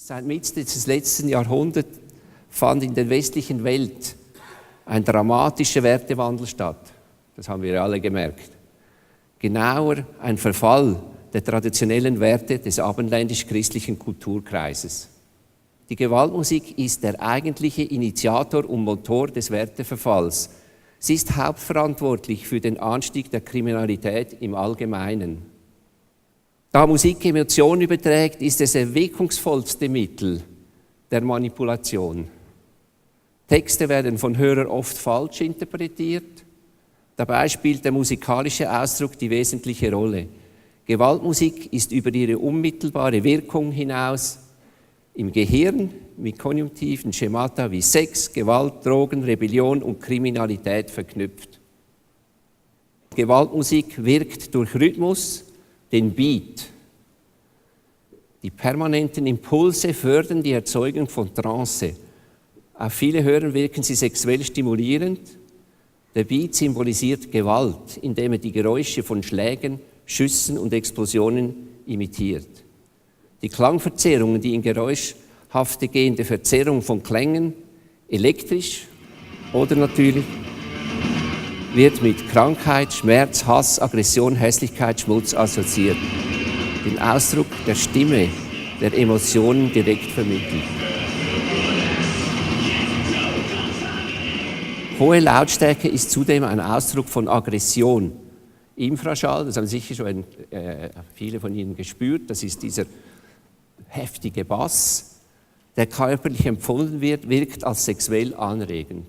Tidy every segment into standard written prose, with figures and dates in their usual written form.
Seit Mitte des letzten Jahrhunderts fand in der westlichen Welt ein dramatischer Wertewandel statt. Das haben wir alle gemerkt. Genauer ein Verfall der traditionellen Werte des abendländisch-christlichen Kulturkreises. Die Gewaltmusik ist der eigentliche Initiator und Motor des Werteverfalls. Sie ist hauptverantwortlich für den Anstieg der Kriminalität im Allgemeinen. Da Musik Emotionen überträgt, ist es das wirkungsvollste Mittel der Manipulation. Texte werden von Hörern oft falsch interpretiert. Dabei spielt der musikalische Ausdruck die wesentliche Rolle. Gewaltmusik ist über ihre unmittelbare Wirkung hinaus im Gehirn mit konjunktiven Schemata wie Sex, Gewalt, Drogen, Rebellion und Kriminalität verknüpft. Gewaltmusik wirkt durch Rhythmus, den Beat. Die permanenten Impulse fördern die Erzeugung von Trance. Auf viele Hörer wirken sie sexuell stimulierend. Der Beat symbolisiert Gewalt, indem er die Geräusche von Schlägen, Schüssen und Explosionen imitiert. Die Klangverzerrungen, die in geräuschhafte gehende Verzerrung von Klängen, elektrisch oder natürlich, wird mit Krankheit, Schmerz, Hass, Aggression, Hässlichkeit, Schmutz assoziiert. Den Ausdruck der Stimme, der Emotionen direkt vermittelt. Hohe Lautstärke ist zudem ein Ausdruck von Aggression. Infraschall, das haben sicher schon viele von Ihnen gespürt, das ist dieser heftige Bass, der körperlich empfunden wird, wirkt als sexuell anregend.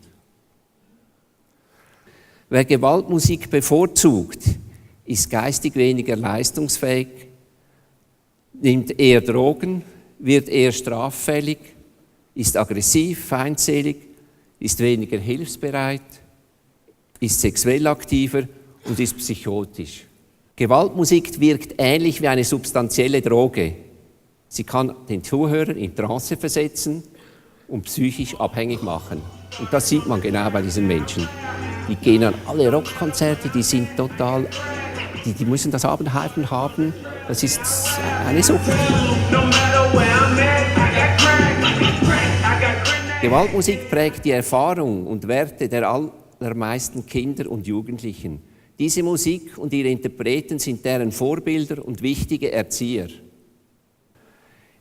Wer Gewaltmusik bevorzugt, ist geistig weniger leistungsfähig, nimmt eher Drogen, wird eher straffällig, ist aggressiv, feindselig, ist weniger hilfsbereit, ist sexuell aktiver und ist psychotisch. Gewaltmusik wirkt ähnlich wie eine substanzielle Droge. Sie kann den Zuhörer in Trance versetzen und psychisch abhängig machen. Und das sieht man genau bei diesen Menschen. Die gehen an alle Rockkonzerte, die sind total, die müssen das Abendhalten haben. Das ist eine Sucht. Gewaltmusik prägt die Erfahrung und Werte der allermeisten Kinder und Jugendlichen. Diese Musik und ihre Interpreten sind deren Vorbilder und wichtige Erzieher.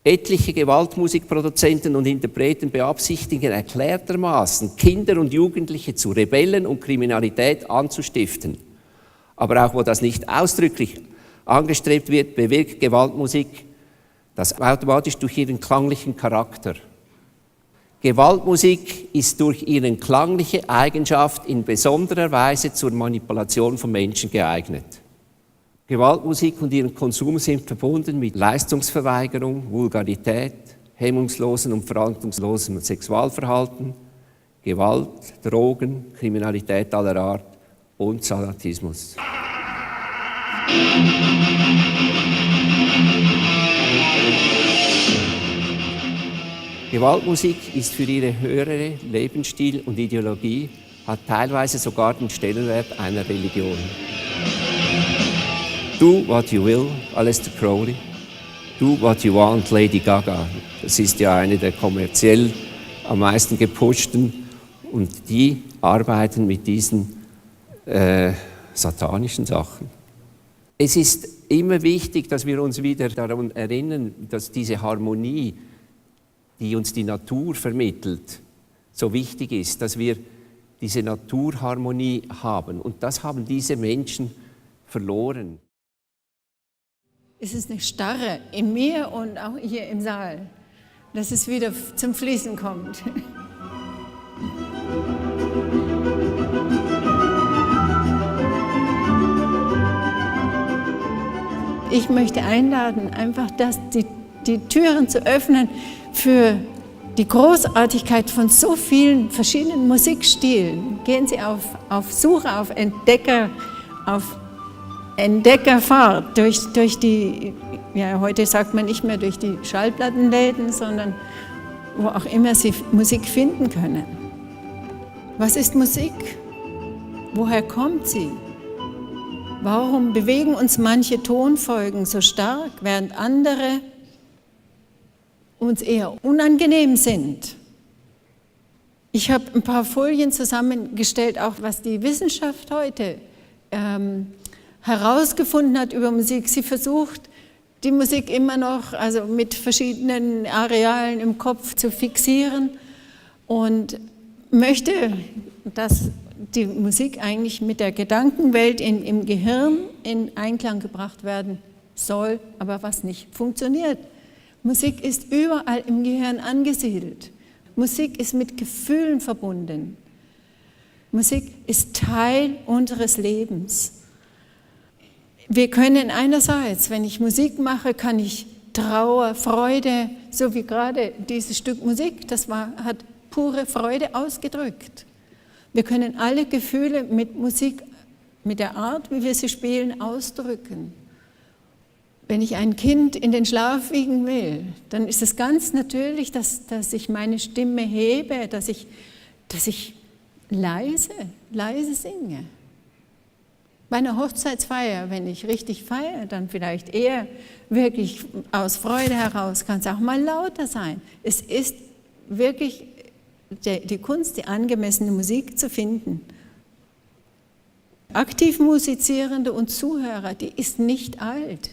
Etliche Gewaltmusikproduzenten und Interpreten beabsichtigen erklärtermaßen, Kinder und Jugendliche zu Rebellen und Kriminalität anzustiften. Aber auch wo das nicht ausdrücklich angestrebt wird, bewirkt Gewaltmusik das automatisch durch ihren klanglichen Charakter. Gewaltmusik ist durch ihre klangliche Eigenschaft in besonderer Weise zur Manipulation von Menschen geeignet. Gewaltmusik und ihren Konsum sind verbunden mit Leistungsverweigerung, Vulgarität, hemmungslosen und verantwortungslosem Sexualverhalten, Gewalt, Drogen, Kriminalität aller Art und Satanismus. Gewaltmusik ist für ihre höhere Lebensstil und Ideologie, hat teilweise sogar den Stellenwert einer Religion. Do What You Will, Aleister Crowley. Do What You Want, Lady Gaga. Das ist ja eine der kommerziell am meisten gepushten und die arbeiten mit diesen satanischen Sachen. Es ist immer wichtig, dass wir uns wieder daran erinnern, dass diese Harmonie, die uns die Natur vermittelt, so wichtig ist, dass wir diese Naturharmonie haben. Und das haben diese Menschen verloren. Es ist eine Starre in mir und auch hier im Saal, dass es wieder zum Fließen kommt. Ich möchte einladen, einfach die Türen zu öffnen für die Großartigkeit von so vielen verschiedenen Musikstilen. Gehen Sie auf Suche, auf Entdeckerfahrt durch die, ja, heute sagt man nicht mehr durch die Schallplattenläden, sondern wo auch immer Sie Musik finden können. Was ist Musik? Woher kommt sie? Warum bewegen uns manche Tonfolgen so stark, während andere uns eher unangenehm sind. Ich habe ein paar Folien zusammengestellt, auch was die Wissenschaft heute herausgefunden hat über Musik. Sie versucht, die Musik immer noch also mit verschiedenen Arealen im Kopf zu fixieren und möchte, dass die Musik eigentlich mit der Gedankenwelt im Gehirn in Einklang gebracht werden soll, aber was nicht funktioniert. Musik ist überall im Gehirn angesiedelt. Musik ist mit Gefühlen verbunden. Musik ist Teil unseres Lebens. Wir können einerseits, wenn ich Musik mache, kann ich Trauer, Freude, so wie gerade dieses Stück Musik, hat pure Freude ausgedrückt. Wir können alle Gefühle mit Musik, mit der Art, wie wir sie spielen, ausdrücken. Wenn ich ein Kind in den Schlaf wiegen will, dann ist es ganz natürlich, dass ich meine Stimme hebe, dass ich leise singe. Bei einer Hochzeitsfeier, wenn ich richtig feiere, dann vielleicht eher wirklich aus Freude heraus, kann es auch mal lauter sein. Es ist wirklich die Kunst, die angemessene Musik zu finden. Aktiv Musizierende und Zuhörer, die ist nicht alt.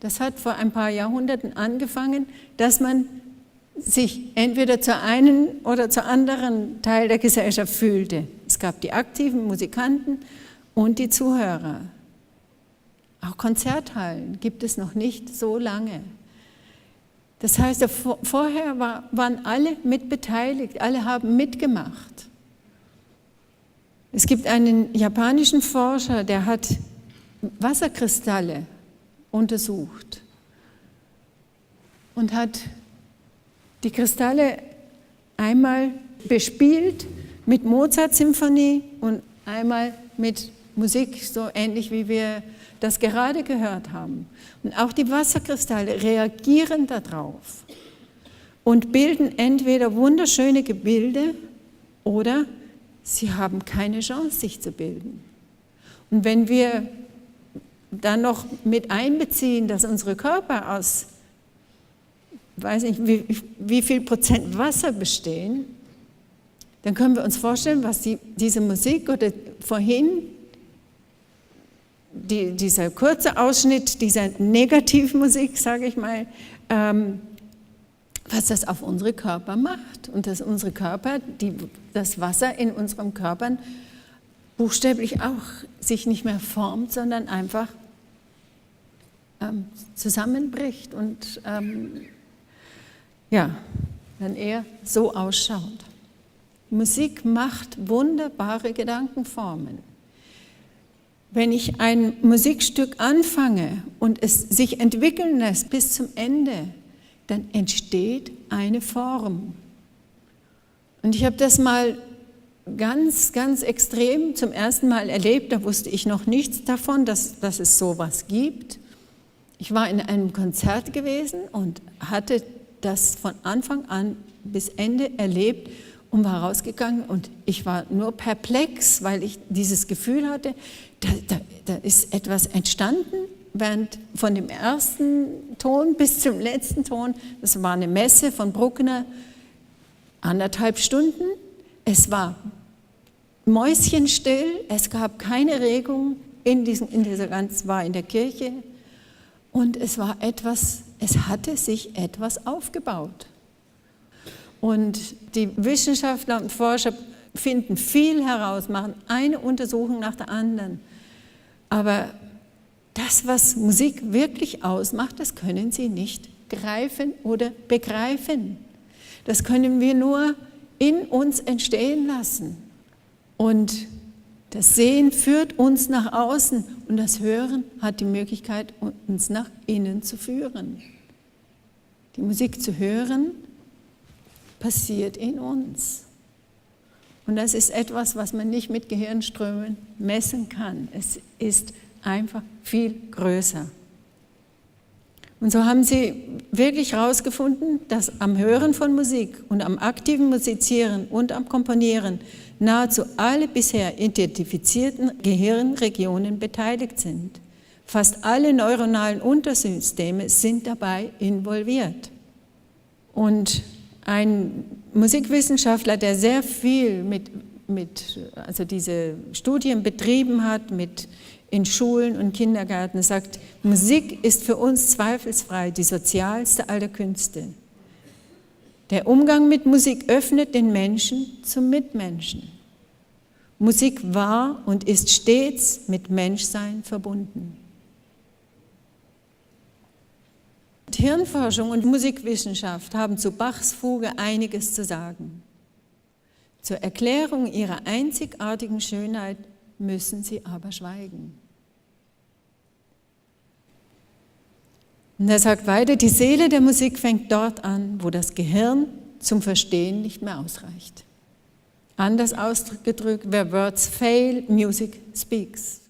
Das hat vor ein paar Jahrhunderten angefangen, dass man sich entweder zur einen oder zur anderen Teil der Gesellschaft fühlte. Es gab die aktiven Musikanten und die Zuhörer. Auch Konzerthallen gibt es noch nicht so lange. Das heißt, vorher waren alle mit beteiligt, alle haben mitgemacht. Es gibt einen japanischen Forscher, der hat Wasserkristalle untersucht und hat die Kristalle einmal bespielt mit Mozart-Symphonie und einmal mit Musik, so ähnlich wie wir das gerade gehört haben. Und auch die Wasserkristalle reagieren darauf und bilden entweder wunderschöne Gebilde oder sie haben keine Chance, sich zu bilden. Und wenn wir dann noch mit einbeziehen, dass unsere Körper aus, weiß nicht wie viel Prozent Wasser bestehen, dann können wir uns vorstellen, was diese Musik oder vorhin dieser kurze Ausschnitt dieser Negativmusik, sage ich mal, was das auf unsere Körper macht und dass unsere Körper, das Wasser in unseren Körpern buchstäblich auch sich nicht mehr formt, sondern einfach zusammenbricht und dann eher so ausschaut. Musik macht wunderbare Gedankenformen. Wenn ich ein Musikstück anfange und es sich entwickeln lässt bis zum Ende, dann entsteht eine Form. Und ich habe das mal ganz, ganz extrem zum ersten Mal erlebt, da wusste ich noch nichts davon, dass es sowas gibt. Ich war in einem Konzert gewesen und hatte das von Anfang an bis Ende erlebt und war rausgegangen und ich war nur perplex, weil ich dieses Gefühl hatte, da ist etwas entstanden, während von dem ersten Ton bis zum letzten Ton, das war eine Messe von Bruckner, 1,5 Stunden, es war mäuschenstill, es gab keine Regung war in der Kirche und es hatte sich etwas aufgebaut. Und die Wissenschaftler und Forscher finden viel heraus, machen eine Untersuchung nach der anderen. Aber das, was Musik wirklich ausmacht, das können sie nicht greifen oder begreifen. Das können wir nur in uns entstehen lassen. Und das Sehen führt uns nach außen und das Hören hat die Möglichkeit, uns nach innen zu führen. Die Musik zu hören passiert in uns. Und das ist etwas, was man nicht mit Gehirnströmen messen kann. Es ist einfach viel größer. Und so haben sie wirklich herausgefunden, dass am Hören von Musik und am aktiven Musizieren und am Komponieren nahezu alle bisher identifizierten Gehirnregionen beteiligt sind. Fast alle neuronalen Untersysteme sind dabei involviert. Und ein Musikwissenschaftler, der sehr viel also diese Studien betrieben hat in Schulen und Kindergärten, sagt, Musik ist für uns zweifelsfrei die sozialste aller Künste. Der Umgang mit Musik öffnet den Menschen zum Mitmenschen. Musik war und ist stets mit Menschsein verbunden. Hirnforschung und Musikwissenschaft haben zu Bachs Fuge einiges zu sagen. Zur Erklärung ihrer einzigartigen Schönheit müssen sie aber schweigen. Und er sagt weiter, die Seele der Musik fängt dort an, wo das Gehirn zum Verstehen nicht mehr ausreicht. Anders ausgedrückt, where words fail, music speaks.